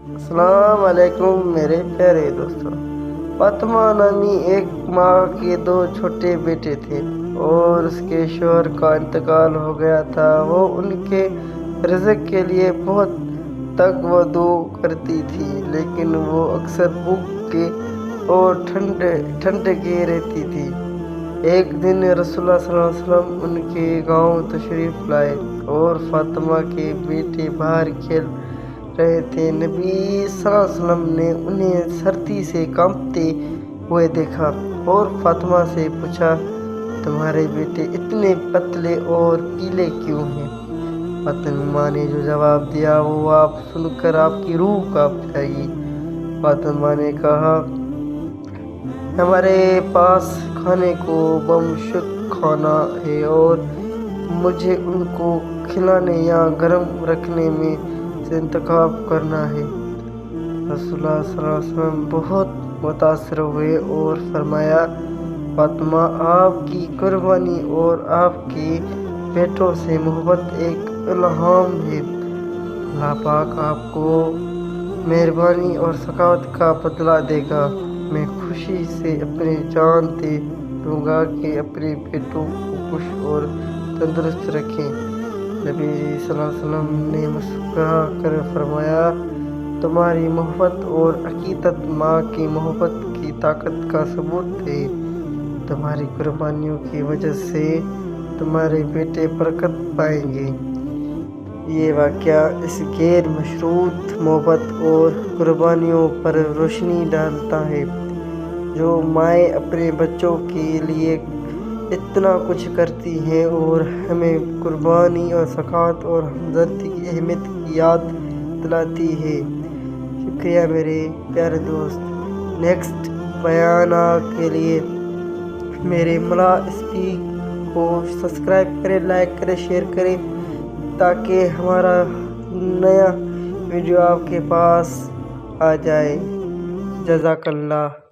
السلام علیکم میرے پیارے دوستوں۔ فاطمہ نامی ایک ماں کے 2 چھوٹے بیٹے تھے اور اس کے شوہر کا انتقال ہو گیا تھا۔ وہ ان کے رزق کے لیے بہت تگ و دو کرتی تھی، لیکن وہ اکثر بھوکے اور ٹھنڈے رہتی تھی۔ ایک دن رسول اللہ صلی اللہ علیہ وسلم ان کے گاؤں تشریف لائے اور فاطمہ کے بیٹے باہر کھیل رہے تھے۔ نبی صلی اللہ علیہ وسلم نے انہیں سردی سے کانپتے ہوئے دیکھا اور فاطمہ سے پوچھا، تمہارے بیٹے اتنے پتلے اور پیلے کیوں ہیں؟ فاطمہ نے جو جواب دیا وہ آپ سن کر آپ کی روح کانپ جائے گی۔ فاطمہ نے کہا، ہمارے پاس کھانے کو بمشک کھانا ہے اور مجھے ان کو کھلانے یا گرم رکھنے میں سے انتخاب کرنا ہے۔ رسول اللہ صلی اللہ علیہ وسلم بہت متاثر ہوئے اور فرمایا، فاطمہ، آپ کی قربانی اور آپ کے بیٹوں سے محبت ایک الہام ہے۔ اللہ پاک آپ کو مہربانی اور سخاوت کا بدلہ دے گا۔ میں خوشی سے اپنی جان دے دوں گا کہ اپنے بیٹوں کو خوش اور تندرست رکھیں۔ نبی صلی اللہ علیہ وسلم نے مسکرا کر فرمایا، تمہاری محبت اور عقیدت ماں کی محبت کی طاقت کا ثبوت ہے۔ تمہاری قربانیوں کی وجہ سے تمہارے بیٹے برکت پائیں گے۔ یہ واقعہ اس غیر مشروط محبت اور قربانیوں پر روشنی ڈالتا ہے جو مائیں اپنے بچوں کے لیے اتنا کچھ کرتی ہیں اور ہمیں قربانی اور سخاوت اور ہمدردی کی اہمیت کی یاد دلاتی ہے۔ شکریہ میرے پیارے دوست۔ نیکسٹ بیانات کے لیے میرے ملا اسپیک کو سبسکرائب کریں، لائک کریں، شیئر کریں تاکہ ہمارا نیا ویڈیو آپ کے پاس آ جائے۔ جزاک اللہ۔